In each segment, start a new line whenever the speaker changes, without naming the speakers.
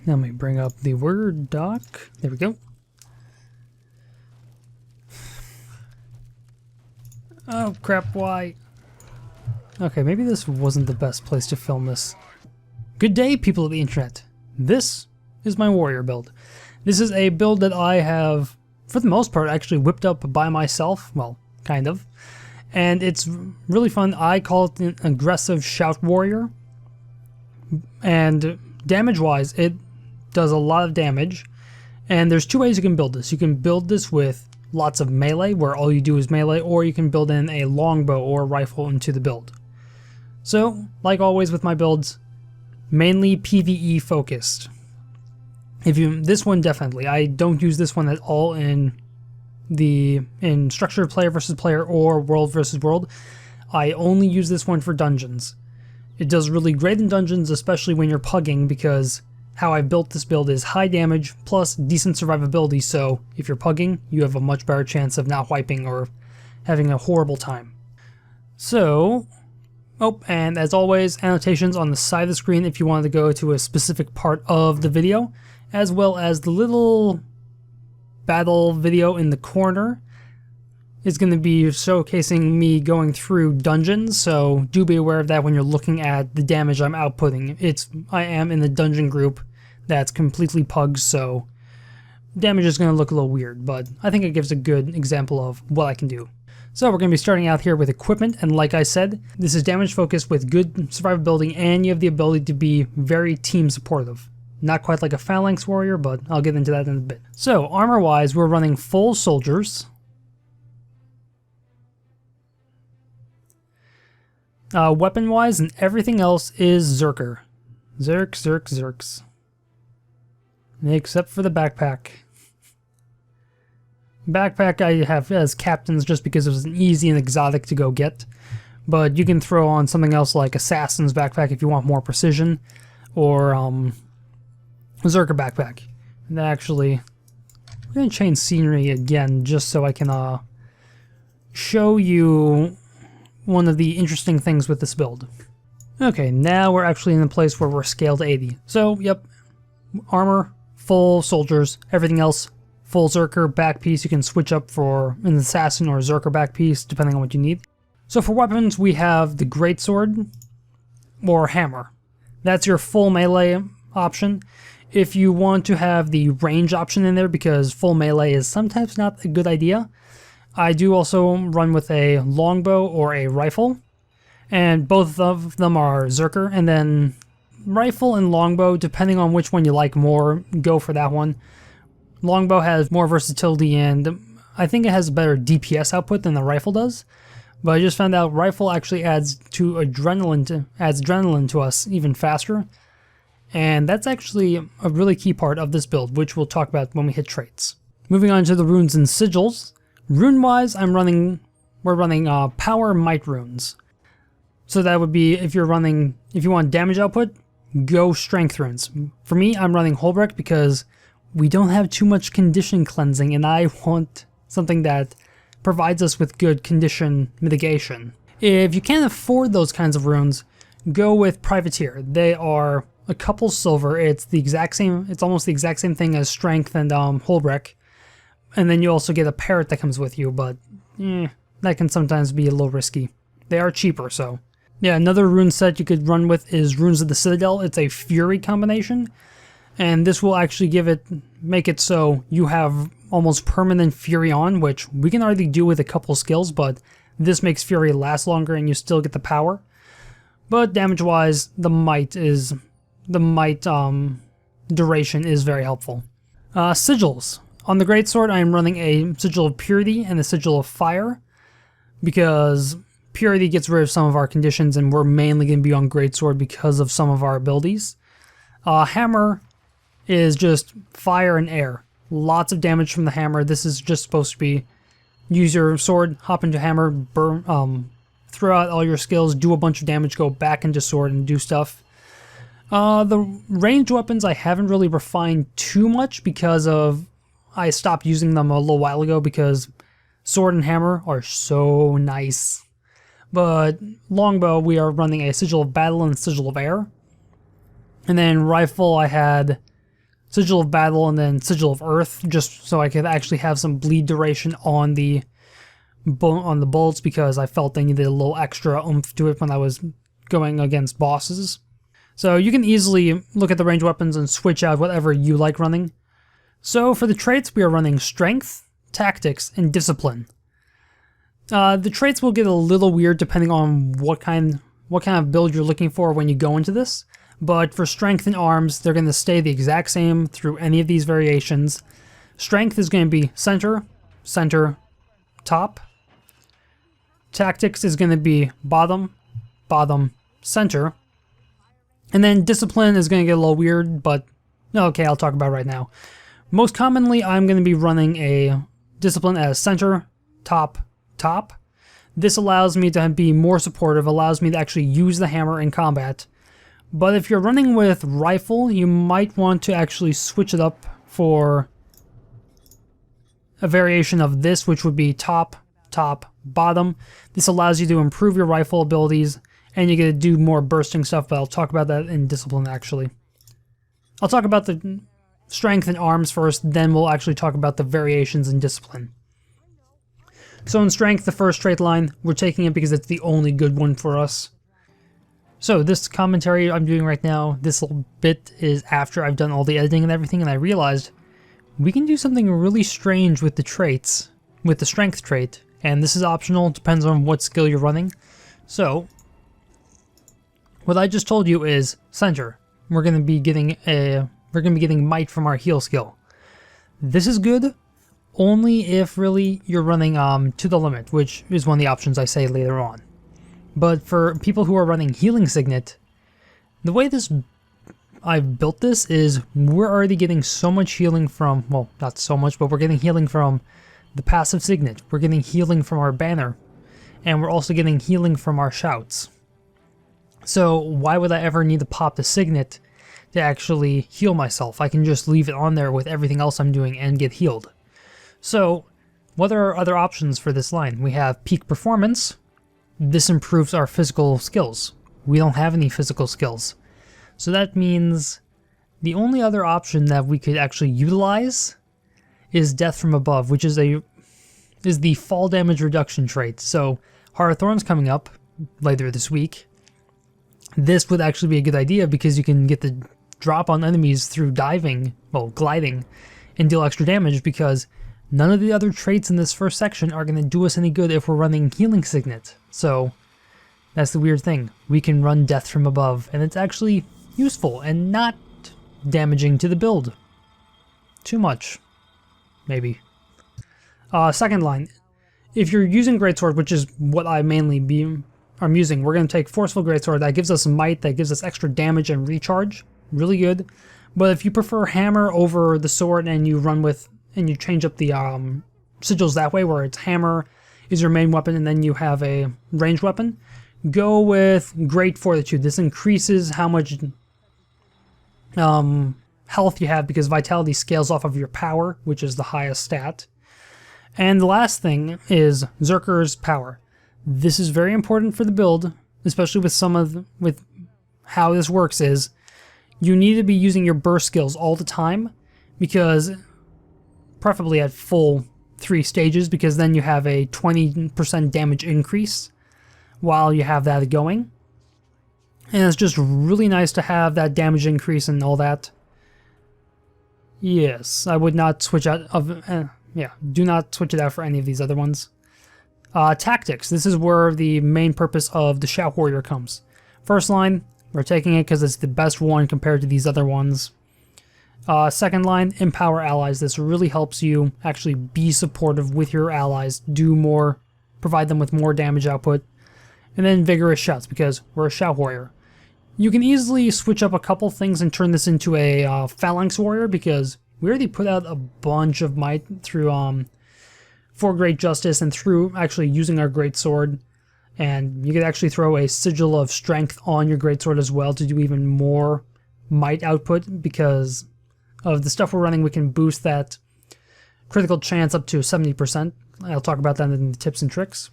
Let me bring up the Word doc. There we go. Oh crap, why? Okay, maybe this wasn't the best place to film this. Good day, people of the internet. This is my warrior build. This is a build that I have, for the most part, actually whipped up by myself. Well, kind of. And it's really fun. I call it an aggressive shout warrior. And damage-wise, it does a lot of damage. And there's two ways you can build this. You can build this with lots of melee, where all you do is melee, or you can build in a longbow or rifle into the build. So, like always with my builds, mainly PvE focused. This one definitely. I don't use this one at all in structured player versus player or world versus world. I only use this one for dungeons. It does really great in dungeons, especially when you're pugging, because how I built this build is high damage plus decent survivability, so if you're pugging, you have a much better chance of not wiping or having a horrible time. So, and as always, annotations on the side of the screen if you wanted to go to a specific part of the video, as well as the little battle video in the corner is going to be showcasing me going through dungeons, so do be aware of that when you're looking at the damage I'm outputting. I am in the dungeon group that's completely pugged, so damage is going to look a little weird, but I think it gives a good example of what I can do. So we're going to be starting out here with equipment, and like I said, this is damage focused with good survivability, and you have the ability to be very team supportive. Not quite like a phalanx warrior, but I'll get into that in a bit. So armor wise, we're running full soldiers. Weapon wise and everything else is Zerker. Zerks. Except for the backpack. Backpack I have as captains just because it was an easy and exotic to go get. But you can throw on something else like Assassin's backpack if you want more precision. Or Zerker backpack. And actually, I'm going to change scenery again just so I can show you one of the interesting things with this build. Okay, now we're actually in a place where we're scaled to 80. So, yep, armor, full soldiers, everything else, full Zerker back piece. You can switch up for an assassin or a Zerker back piece depending on what you need. So for weapons, we have the greatsword or hammer. That's your full melee option. If you want to have the range option in there, because full melee is sometimes not a good idea, I do also run with a longbow or a rifle, and both of them are Zerker, and then rifle and longbow, depending on which one you like more, go for that one. Longbow has more versatility, and I think it has a better DPS output than the rifle does, but I just found out rifle actually adds adrenaline to us even faster, and that's actually a really key part of this build, which we'll talk about when we hit traits. Moving on to the runes and sigils. Rune-wise, we're running power might runes. So that would be if you want damage output, go strength runes. For me, I'm running Holbrecht because we don't have too much condition cleansing, and I want something that provides us with good condition mitigation. If you can't afford those kinds of runes, go with Privateer. They are a couple silver. It's almost the exact same thing as strength and Holbrecht. And then you also get a parrot that comes with you, but that can sometimes be a little risky. They are cheaper, so. Yeah, another rune set you could run with is Runes of the Citadel. It's a Fury combination, and this will actually make it so you have almost permanent Fury on, which we can already do with a couple skills, but this makes Fury last longer and you still get the power. But damage-wise, the might duration is very helpful. Sigils. On the greatsword, I am running a Sigil of Purity and a Sigil of Fire, because Purity gets rid of some of our conditions, and we're mainly going to be on greatsword because of some of our abilities. Hammer is just fire and air. Lots of damage from the hammer. This is just supposed to be use your sword, hop into hammer, burn, throw out all your skills, do a bunch of damage, go back into sword and do stuff. The ranged weapons I haven't really refined too much because I stopped using them a little while ago because sword and hammer are so nice. But longbow, we are running a Sigil of Battle and a Sigil of Air. And then rifle, I had Sigil of Battle and then Sigil of Earth, just so I could actually have some bleed duration on the bullets, because I felt they needed a little extra oomph to it when I was going against bosses. So you can easily look at the ranged weapons and switch out whatever you like running. So for the traits, we are running Strength, Tactics, and Discipline. The traits will get a little weird depending on what kind of build you're looking for when you go into this. But for Strength and Arms, they're going to stay the exact same through any of these variations. Strength is going to be center, center, top. Tactics is going to be bottom, bottom, center. And then Discipline is going to get a little weird, but okay, I'll talk about it right now. Most commonly, I'm going to be running a Discipline as center, top, top. This allows me to be more supportive, allows me to actually use the hammer in combat. But if you're running with rifle, you might want to actually switch it up for a variation of this, which would be top, top, bottom. This allows you to improve your rifle abilities, and you get to do more bursting stuff, but I'll talk about that in Discipline, actually. I'll talk about the Strength and Arms first, then we'll actually talk about the variations in Discipline. So in Strength, the first trait line, we're taking it because it's the only good one for us. So this commentary I'm doing right now, this little bit is after I've done all the editing and everything, and I realized we can do something really strange with the traits, with the Strength trait, and this is optional, depends on what skill you're running. So what I just told you is center. We're going to be getting might from our heal skill. This is good only if really you're running to the limit, which is one of the options I say later on. But for people who are running Healing Signet, the way I've built this is we're already getting so much healing from, well, not so much, but we're getting healing from the passive Signet. We're getting healing from our banner, and we're also getting healing from our shouts. So why would I ever need to pop the Signet to actually heal myself? I can just leave it on there with everything else I'm doing and get healed. So what are other options for this line? We have Peak Performance. This improves our physical skills. We don't have any physical skills. So that means the only other option that we could actually utilize is Death from Above, which is the fall damage reduction trait. So Heart of Thorns coming up later this week. This would actually be a good idea because you can get the drop on enemies through diving, well, gliding, and deal extra damage, because none of the other traits in this first section are going to do us any good if we're running Healing Signet. So that's the weird thing. We can run Death from Above, and it's actually useful and not damaging to the build. Too much. Maybe. Second line. If you're using Greatsword, which is what I mainly am using, we're going to take Forceful Greatsword. That gives us might, that gives us extra damage and recharge. Really good. But if you prefer Hammer over the sword and you run with, and you change up the sigils that way, where it's Hammer is your main weapon and then you have a ranged weapon, go with Great Fortitude. This increases how much health you have, because Vitality scales off of your power, which is the highest stat. And the last thing is Zerker's Power. This is very important for the build, especially with how this works is you need to be using your burst skills all the time, because preferably at full 3 stages, because then you have a 20% damage increase while you have that going. And it's just really nice to have that damage increase and all that. Yes, I would not switch out of... do not switch it out for any of these other ones. Tactics. This is where the main purpose of the Shout Warrior comes. First line, we're taking it because it's the best one compared to these other ones. Second line, Empower Allies. This really helps you actually be supportive with your allies, do more, provide them with more damage output. And then Vigorous Shouts, because we're a Shout Warrior. You can easily switch up a couple things and turn this into a Phalanx Warrior, because we already put out a bunch of might through for Great Justice and through actually using our Great Sword. And you could actually throw a Sigil of Strength on your Great Sword as well to do even more might output, because of the stuff we're running. We can boost that critical chance up to 70%. I'll talk about that in the tips and tricks.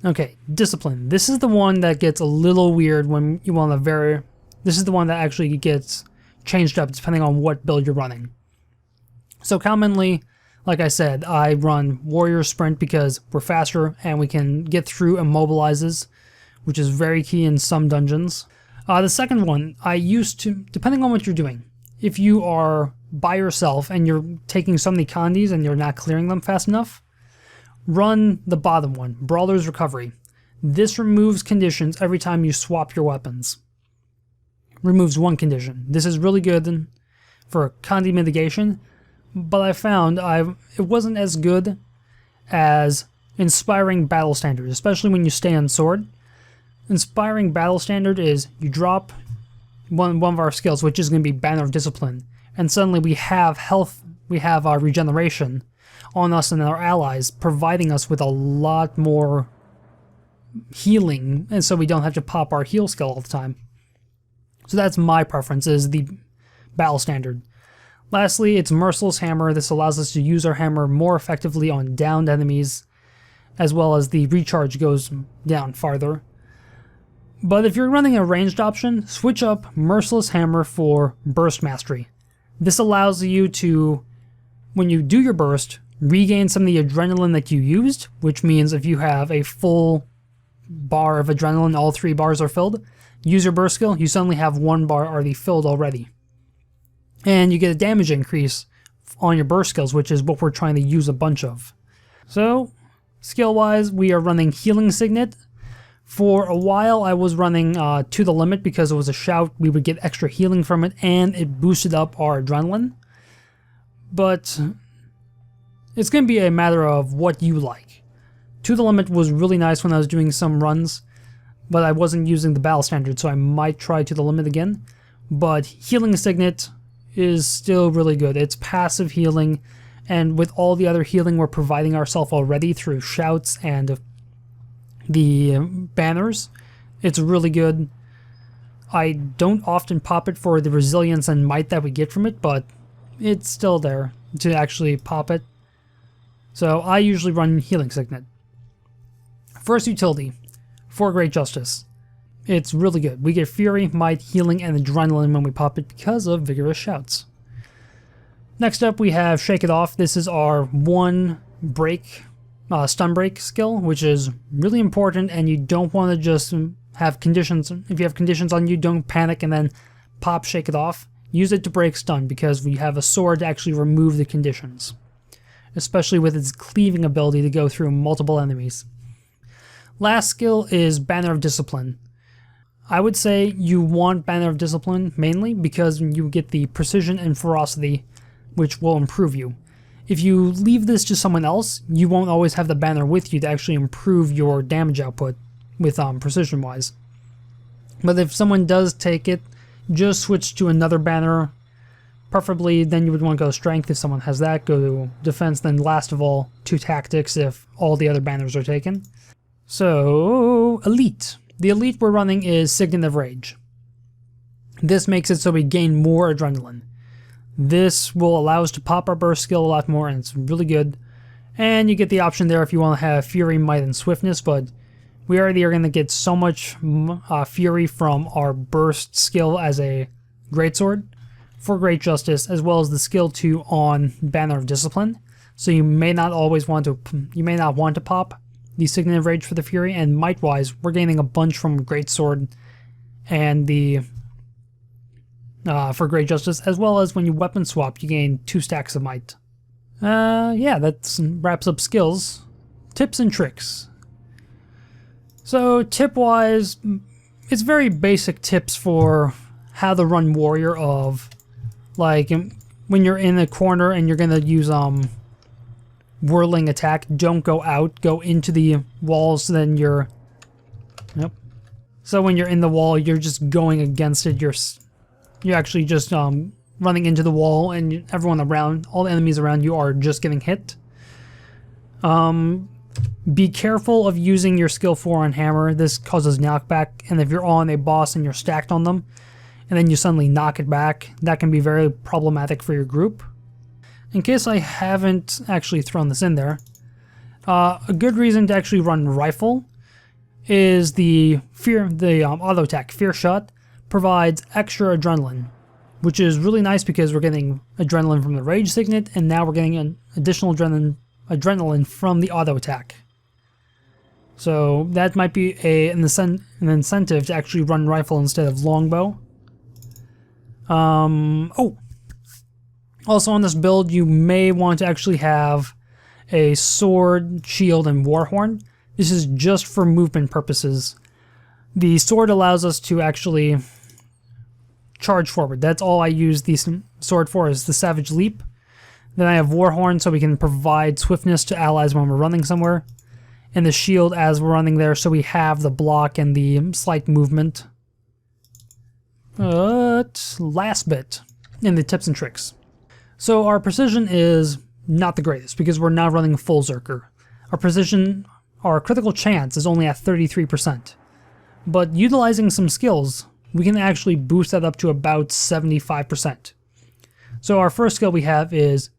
Okay, Discipline. This is the one that gets a little weird when you want to this is the one that actually gets changed up depending on what build you're running. So commonly, like I said, I run Warrior Sprint because we're faster and we can get through immobilizes, which is very key in some dungeons. The second one, I used to, depending on what you're doing, if you are by yourself and you're taking so many candies and you're not clearing them fast enough, run the bottom one, Brawler's Recovery. This removes conditions every time you swap your weapons. Removes one condition. This is really good for candy mitigation, but I found it wasn't as good as Inspiring Battle Standard, especially when you stay on sword. Inspiring Battle Standard is you drop one of our skills, which is going to be Banner of Discipline, and suddenly we have health, we have our regeneration on us and our allies, providing us with a lot more healing, and so we don't have to pop our heal skill all the time. So that's my preference, is the Battle Standard. Lastly, it's Merciless Hammer. This allows us to use our hammer more effectively on downed enemies, as well as the recharge goes down farther. But if you're running a ranged option, switch up Merciless Hammer for Burst Mastery. This allows you to, when you do your burst, regain some of the adrenaline that you used, which means if you have a full bar of adrenaline, all 3 bars are filled, use your burst skill, you suddenly have 1 bar already filled already. And you get a damage increase on your burst skills, which is what we're trying to use a bunch of. So, skill-wise, we are running Healing Signet. For a while, I was running To the Limit because it was a shout. We would get extra healing from it, and it boosted up our adrenaline. But it's going to be a matter of what you like. To the Limit was really nice when I was doing some runs, but I wasn't using the Battle Standard, so I might try To the Limit again. But Healing Signet is still really good. It's passive healing, and with all the other healing we're providing ourselves already through shouts and the banners, it's really good. I don't often pop it for the resilience and might that we get from it, but it's still there to actually pop it. So I usually run Healing Signet. First utility, for Great Justice. It's really good. We get Fury, Might, Healing, and Adrenaline when we pop it because of Vigorous Shouts. Next up we have Shake It Off. This is our one break, stun break skill, which is really important, and you don't want to just have conditions. If you have conditions on you, don't panic and then pop Shake It Off. Use it to break stun because we have a sword to actually remove the conditions, especially with its cleaving ability to go through multiple enemies. Last skill is Banner of Discipline. I would say you want Banner of Discipline mainly because you get the precision and ferocity, which will improve you. If you leave this to someone else, you won't always have the banner with you to actually improve your damage output with precision wise. But if someone does take it, just switch to another banner. Preferably then you would want to go strength if someone has that, go to defense, then last of all to tactics if all the other banners are taken. So, Elite. The Elite we're running is Signet of Rage. This makes it so we gain more adrenaline. This will allow us to pop our burst skill a lot more, and it's really good. And you get the option there if you want to have Fury, Might, and Swiftness, but we already are going to get so much Fury from our burst skill as a Greatsword for Great Justice, as well as the skill 2 on Banner of Discipline. So you may not want to pop the Signet of Rage for the Fury, and Might-wise, we're gaining a bunch from Greatsword and the for Great Justice, as well as when you weapon swap, you gain 2 stacks of Might. Yeah, that wraps up skills. Tips and tricks. So, tip-wise, it's very basic tips for how to run Warrior of, like, when you're in a corner and you're gonna use, Whirling Attack, don't go out, go into the walls, so then you're... Yep. So when you're in the wall, you're just going against it, you're actually just running into the wall, and everyone around, all the enemies around you are just getting hit. Be careful of using your skill 4 on Hammer. This causes knockback, and if you're on a boss and you're stacked on them, and then you suddenly knock it back, that can be very problematic for your group. In case I haven't actually thrown this in there, a good reason to actually run Rifle is the auto attack. Fear Shot provides extra adrenaline. which is really nice because we're getting adrenaline from the rage signet, and now we're getting an additional adrenaline from the auto attack. So that might be an incentive to actually run rifle instead of longbow. Oh, also on this build, you may want to actually have a sword, shield, and warhorn. This is just for movement purposes. The sword allows us to actually charge forward. That's all I use the sword for, is the Savage Leap. Then I have warhorn so we can provide swiftness to allies when we're running somewhere. And the shield as we're running there, so we have the block and the slight movement. But last bit in the tips and tricks. So our precision is not the greatest because we're now running full Zerker. Our critical chance is only at 33%. But utilizing some skills, we can actually boost that up to about 75%. So our first skill we have is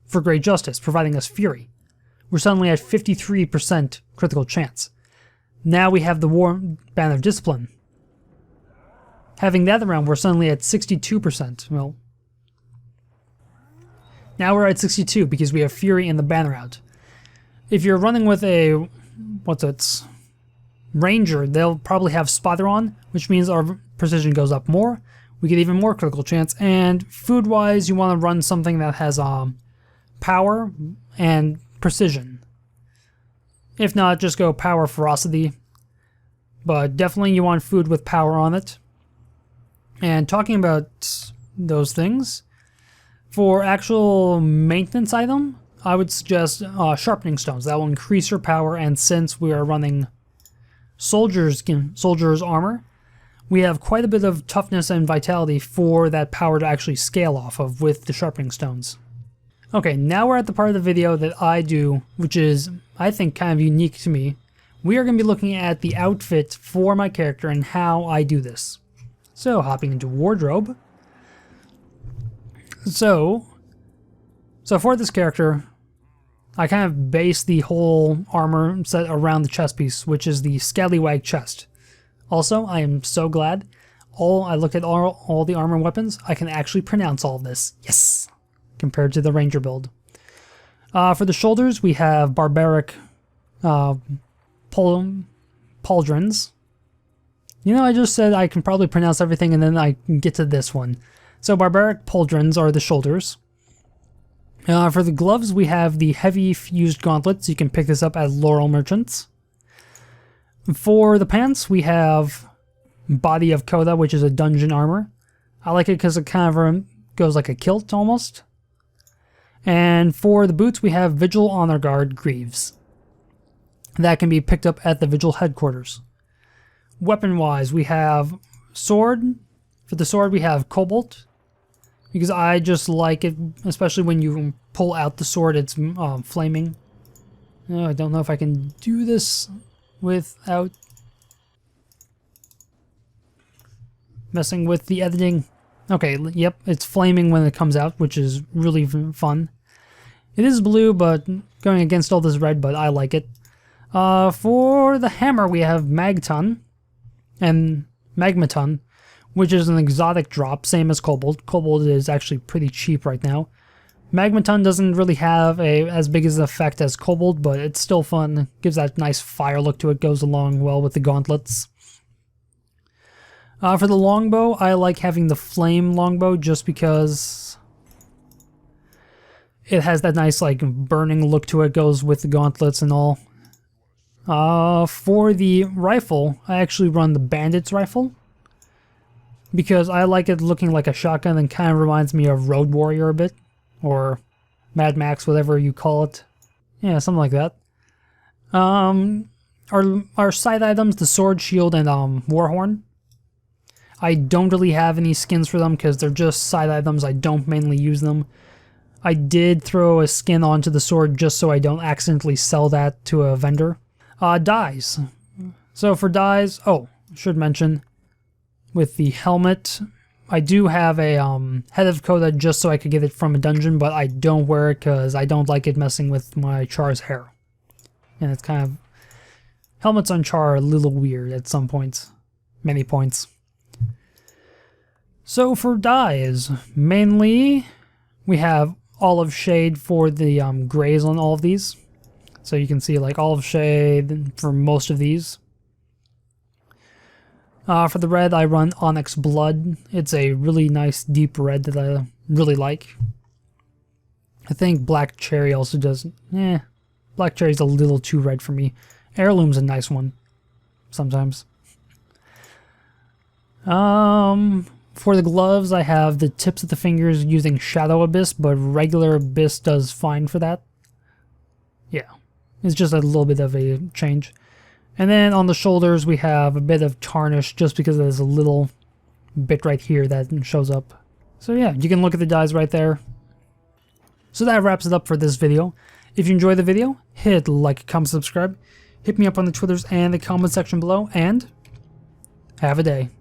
for Great Justice, providing us Fury. We're suddenly at 53% critical chance. Now we have the War Banner of Discipline. Having that around, we're suddenly at 62%. Well, now we're at 62 because we have Fury and the banner out. If you're running with a, Ranger, they'll probably have Spotter on, which means our precision goes up more. We get even more critical chance. And food-wise, you want to run something that has power and precision. If not, just go power ferocity. But definitely you want food with power on it. And talking about those things, for actual maintenance item, I would suggest sharpening stones. That will increase your power, and since we are running soldier's armor, we have quite a bit of toughness and vitality for that power to actually scale off of with the sharpening stones. Okay, now we're at the part of the video that I do, which is, I think, kind of unique to me. We are going to be looking at the outfit for my character and how I do this. So, hopping into wardrobe. So for this character, I kind of base the whole armor set around the chest piece, which is the Scallywag chest. Also, I am so glad I looked at all the armor and weapons. I can actually pronounce all of this. Yes! Compared to the Ranger build. For the shoulders, we have barbaric pauldrons. You know, I just said I can probably pronounce everything and then I can get to this one. So barbaric pauldrons are the shoulders. For the gloves, we have the heavy fused gauntlets. You can pick this up at Laurel Merchants. For the pants, we have Body of Coda, which is a dungeon armor. I like it because it kind of goes like a kilt almost. And for the boots, we have Vigil Honor Guard Greaves. That can be picked up at the Vigil headquarters. Weapon-wise, we have sword. For the sword, we have Cobalt. Because I just like it, especially when you pull out the sword, it's flaming. Oh, I don't know if I can do this without messing with the editing. Okay, yep, it's flaming when it comes out, which is really fun. It is blue, but going against all this red, but I like it. For the hammer, we have Magton and Magmaton, which is an exotic drop, same as Cobalt. Cobalt is actually pretty cheap right now. Magmaton doesn't really have as big as an effect as Cobalt, but it's still fun. It gives that nice fire look to it, goes along well with the gauntlets. For the longbow, I like having the flame longbow just because it has that nice like burning look to it, goes with the gauntlets and all. For the rifle, I actually run the Bandit's rifle because I like it looking like a shotgun and kind of reminds me of Road Warrior a bit, or Mad Max, whatever you call it. Yeah, something like that. Our side items, the sword, shield, and warhorn. I don't really have any skins for them because they're just side items. I don't mainly use them. I did throw a skin onto the sword just so I don't accidentally sell that to a vendor. Dyes. So for dyes, should mention, with the helmet, I do have a Head of Coda just so I could get it from a dungeon, but I don't wear it because I don't like it messing with my Char's hair. And it's kind of... helmets on Char are a little weird at some points. Many points. So for dyes, mainly we have olive shade for the grays on all of these. So you can see like olive shade for most of these. For the red, I run Onyx Blood. It's a really nice deep red that I really like. I think Black Cherry also does. Black Cherry's a little too red for me. Heirloom's a nice one sometimes. For the gloves, I have the tips of the fingers using Shadow Abyss, but regular Abyss does fine for that. Yeah, it's just a little bit of a change. And then on the shoulders, we have a bit of tarnish just because there's a little bit right here that shows up. So yeah, you can look at the dyes right there. So that wraps it up for this video. If you enjoyed the video, hit like, comment, subscribe. Hit me up on the Twitters and the comment section below, and have a day.